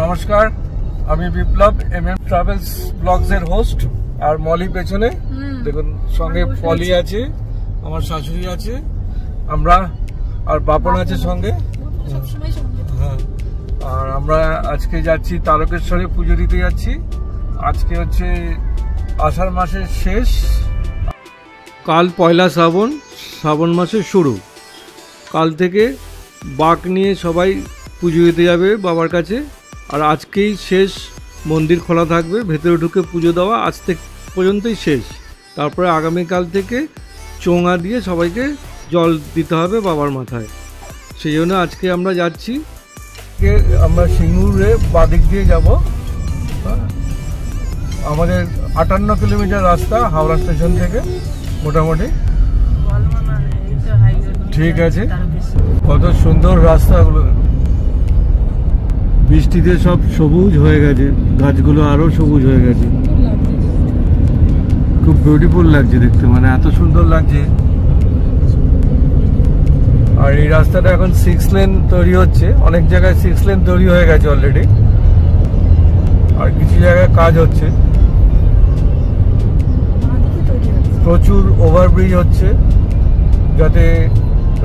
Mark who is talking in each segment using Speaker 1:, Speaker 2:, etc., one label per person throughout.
Speaker 1: নমস্কার, আমি বিপ্লব travels blogs এর হোস্ট। আর মলি পেছনে দেখুন, সঙ্গে পলি আছে, আমার শাশুড়ি আছে, আমরা আর বাপন আছে সঙ্গে। হ্যাঁ, আর আমরা আজকে যাচ্ছি তারকেশ্বরে পুজো দিতে যাচ্ছি। আজকে হচ্ছে আষাঢ় মাসের শেষ, কাল পয়লা শ্রাবণ মাসের শুরু। কাল থেকে বাঁক নিয়ে সবাই পুজো দিতে যাবে বাবার কাছে। আর আজকেই শেষ, মন্দির খোলা থাকবে, ভেতরে ঢুকে পুজো দেওয়া আজ থেকে পর্যন্তই শেষ। তারপরে আগামীকাল থেকে চোঙা দিয়ে সবাইকে জল দিতে হবে বাবার মাথায়। সেই জন্য আজকে আমরা যাচ্ছি, আমরা সিঙ্গুরে বাদিক দিয়ে যাব। আমাদের 58 কিলোমিটার রাস্তা হাওড়া স্টেশন থেকে মোটামুটি। ঠিক আছে, কত সুন্দর রাস্তাগুলো, বৃষ্টিতে সব সবুজ হয়ে গেছে, গাছগুলো আরো সবুজ হয়ে গেছে, খুব বিউটিফুল লাগছে দেখতে, মানে এত সুন্দর লাগছে। আর এই রাস্তাটা এখন 6 লেন তৈরি হচ্ছে, অনেক জায়গায় 6 লেন তৈরি হয়ে গেছে অলরেডি, আর কিছু জায়গায় কাজ হচ্ছে। প্রচুর ওভারব্রিজ হচ্ছে যাতে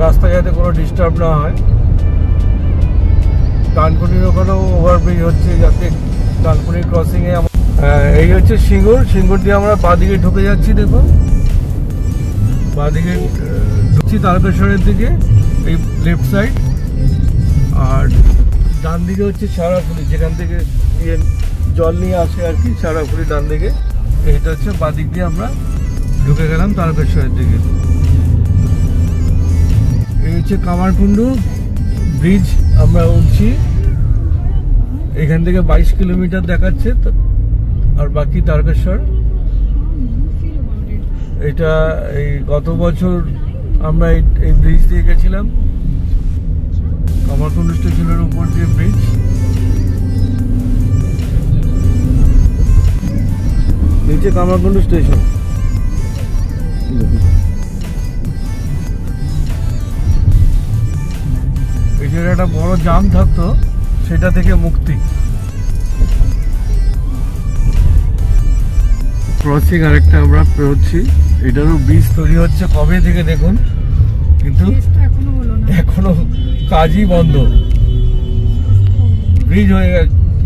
Speaker 1: রাস্তা যাতে কোনো ডিস্টার্ব না হয়। ডানকুনির ওখানেও ওভারব্রিজ হচ্ছে যাতে ডানকুনি ক্রসিংয়ে। এই হচ্ছে সিঙ্গুর দিয়ে আমরা বাঁদিকে ঢুকে যাচ্ছি। দেখুন, বাঁদিকে ঢুকছি তারকেশ্বরের দিকে, এই লেফট সাইড। আর ডান দিকে হচ্ছে শেওড়াফুলি, যেখান থেকে জল নিয়ে আসে আর কি, শেওড়াফুলি ডান দিকে। এইটা হচ্ছে বাঁদিক দিয়ে আমরা ঢুকে গেলাম তারকেশ্বরের দিকে। এই হচ্ছে কামারকুণ্ডু ব্রিজ, আমরা উঠছি। এখান থেকে 22 কিলোমিটার দেখাচ্ছে, আর বাকি তারকেশ্বর। এটা এই গত বছর আমরা এই ব্রিজ দিয়ে গেছিলাম, কামারকুণ্ডু স্টেশনের উপর দিয়ে ব্রিজ। নিচে কামারকুণ্ডু স্টেশন। এখানে একটা বড় জাম থাকতো, সেটা থেকে মুক্তি। ক্রসিং আরেকটা আমরা পেরোচ্ছি, এটারও ব্রিজ তৈরি হচ্ছে কবে থেকে দেখুন, কিন্তু এখনো কাজই বন্ধ। ব্রিজ হয়ে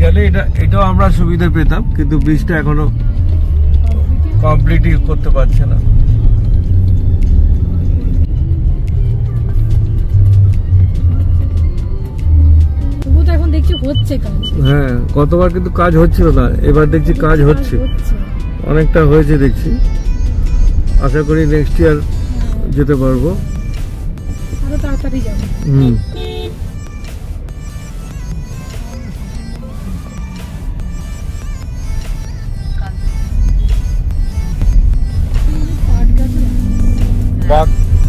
Speaker 1: গেলে এটাও আমরা সুবিধা পেতাম, কিন্তু ব্রিজটা এখনো কমপ্লিটই করতে পারছে না। হ্যাঁ, গতবার কিন্তু কাজ হচ্ছিল না, এবার দেখছি কাজ হচ্ছে, অনেকটা হয়েছে দেখছি। আশা করি নেক্সট ইয়ার যেতে পারবো।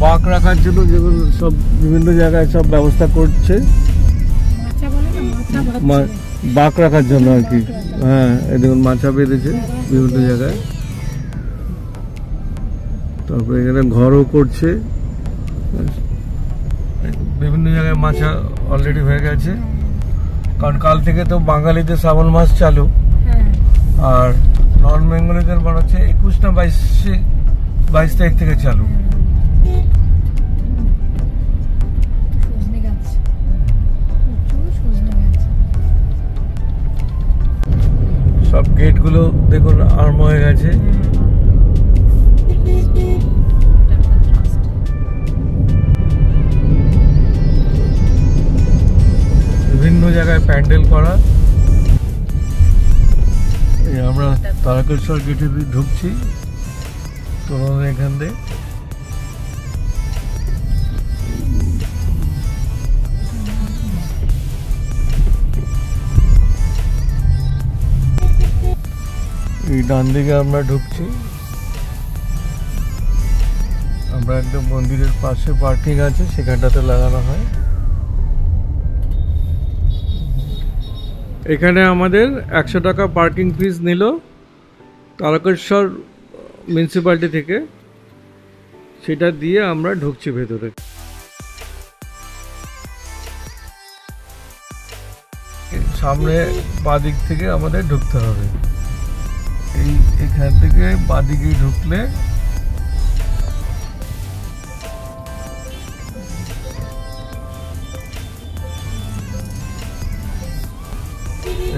Speaker 1: বাঁক রাখার জন্য যেগুলো সব বিভিন্ন জায়গায় সব ব্যবস্থা করছে, বাঁক রাখার জন্য আর কি। হ্যাঁ, দেখুন মাছা বেঁধেছে বিভিন্ন জায়গায়। তারপরে এখানে ঘরও করছে, বিভিন্ন জায়গায় মাছা অলরেডি হয়ে গেছে। কারণ কাল থেকে তো বাঙালিদের শ্রাবণ মাস চালু, আর নন বেঙ্গলিদের মনে হচ্ছে 21 না 22 তারিখ থেকে চালু। সব গেট গুলো দেখুন আরম্ভ হয়ে গেছে। বিভিন্ন জায়গায় প্যান্ডেল করা। আমরা তারকেশ্বর গেটে ঢুকছি, তো এখান দিয়ে এই ডান দিকে আমরা ঢুকছি। আমরা একদম মন্দিরের পাশে পার্কিং আছে, সেখানটাতে লাগানো হয়। এখানে আমাদের 100 টাকা পার্কিং ফিস নিল তারকেশ্বর মিউনিসিপ্যালিটি থেকে, সেটা দিয়ে আমরা ঢুকছি ভেতরে। সামনে বাদিক থেকে আমাদের ঢুকতে হবে। এখান থেকে বাদিকে ঢুকলে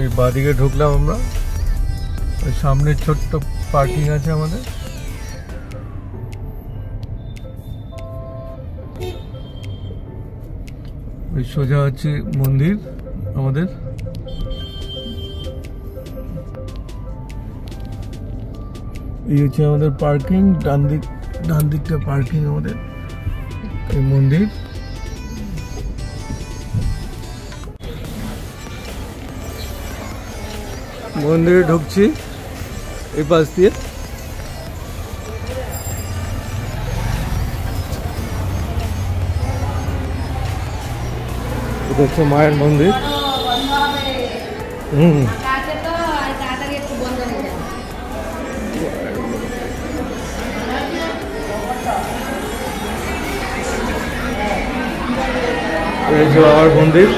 Speaker 1: এই বাদিকে ঢুকলাম আমরা। ওই সামনে ছোট্ট পার্কিং আছে আমাদের। ওই সোজা হচ্ছে মন্দির আমাদের। এই হচ্ছে আমাদের পার্কিং, ডান দিকটা পার্কিং আমাদের। এই মন্দির মন্দিরে ঢুকছি এই পাশ দিয়ে। এটা হচ্ছে মায়ের মন্দির। এই যে বাবার মন্দির।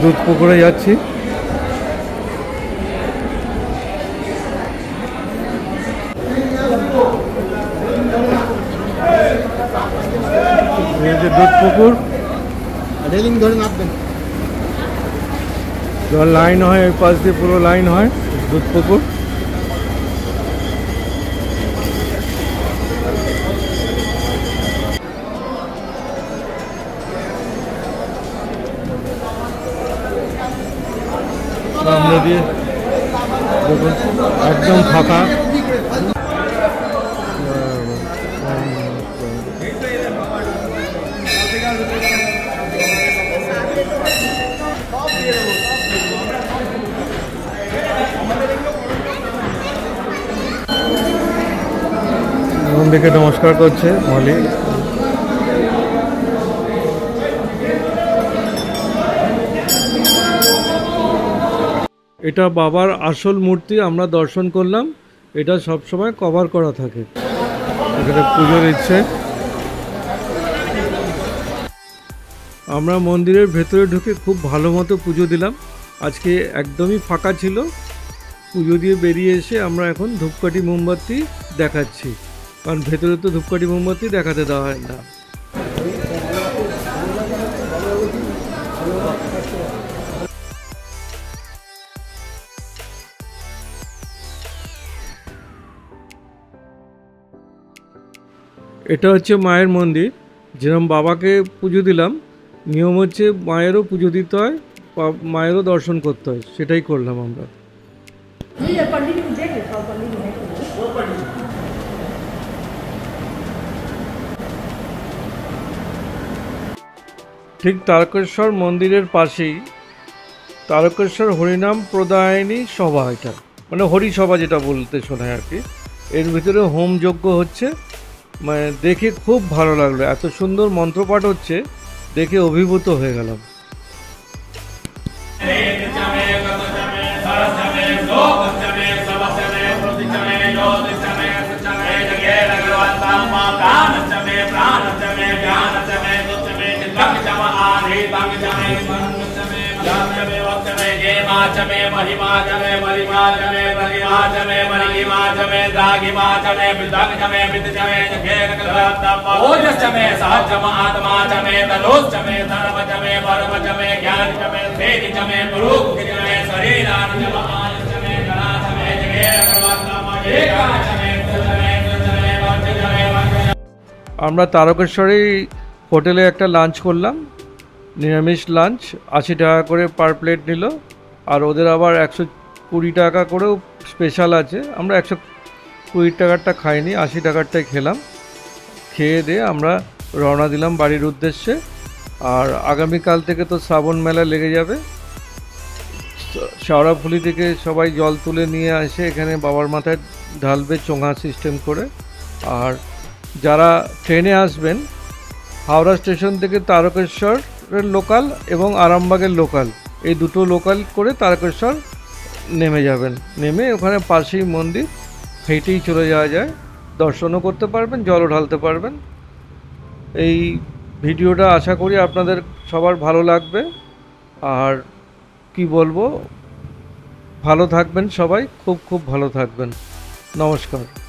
Speaker 1: দুধ পুকুরে যাচ্ছি। এই যে দুধ পুকুর, রেলিং ধরে নামবেন। লাইন হয় ওই পাশ দিয়ে, পুরো লাইন হয় দুধ পুকুর। সামনে দিয়ে দেখুন একদম ফাঁকা। দেখে নমস্কার করছে মলি। এটা বাবার আসল মূর্তি, আমরা দর্শন করলাম। এটা সব সময় কভার করা থাকে। এখানে পুজো দিচ্ছে। আমরা মন্দিরের ভেতরে ঢুকে খুব ভালো মতো পুজো দিলাম। আজকে একদমই ফাঁকা ছিল। পুজো দিয়ে বেরিয়ে এসে আমরা এখন ধূপকাঠি মোমবাতি দেখাচ্ছি, কারণ ভেতরে তো ধূপকাঠি মোমবাতি দেখাতে দেওয়া হয় না। এটা হচ্ছে মায়ের মন্দির। যেরকম বাবাকে পুজো দিলাম, নিয়ম হচ্ছে মায়েরও পুজো দিতে হয়, মায়েরও দর্শন করতে হয়। সেটাই করলাম আমরা। ঠিক তারকেশ্বর মন্দিরের পাশেই তারকেশ্বর হরিনাম প্রদায়নী সভা, এটা মানে হরিসভা যেটা বলতে শোনায় আর কি। এর ভিতরে হোম যজ্ঞ হচ্ছে। মানে দেখে খুব ভালো লাগলো, এত সুন্দর মন্ত্রপাঠ হচ্ছে, দেখে অভিভূত হয়ে গেলাম।
Speaker 2: चमे महिमा चमे महिमा चमे महिमा चमे महिमा चमे दागिमा चमे विदग चमे विद चमे जखेर कलतप ओजस चमे सहजम आत्मा चमे तलोस चमे धर्म चमे परम चमे ज्ञान चमे तेज चमे पुरुष चमे शरीरान चमे आय चमे गणा चमे जखेर कलतप एका चमे चमे चमे वंश चमे वंश।
Speaker 1: আমরা তারকেশ্বরেই হোটেলে একটা লাঞ্চ করলাম, নিরামিষ লাঞ্চ। 80 টাকা করে পার প্লেট নিল। আর ওদের আবার 120 টাকা করেও স্পেশাল আছে। আমরা 120 টাকারটা খাইনি, 80 টাকারটাই খেলাম। খেয়ে দিয়ে আমরা রওনা দিলাম বাড়ির উদ্দেশ্যে। আর আগামীকাল থেকে তো শ্রাবণ মেলা লেগে যাবে। শেওড়াফুলি থেকে সবাই জল তুলে নিয়ে আসে, এখানে বাবার মাথায় ঢালবে চোঙা সিস্টেম করে। আর যারা ট্রেনে আসবেন, হাওড়া স্টেশন থেকে তারকেশ্বরের লোকাল এবং আরামবাগের লোকাল, এই দুটো লোকাল করে তারকেশ্বর নেমে যাবেন। নেমে ওখানে পাশেই মন্দির, হেঁটেই চলে যাওয়া যায়। দর্শনও করতে পারবেন, জলও ঢালতে পারবেন। এই ভিডিওটা আশা করি আপনাদের সবার ভালো লাগবে। আর কি বলবো, ভালো থাকবেন সবাই, খুব খুব ভালো থাকবেন। নমস্কার।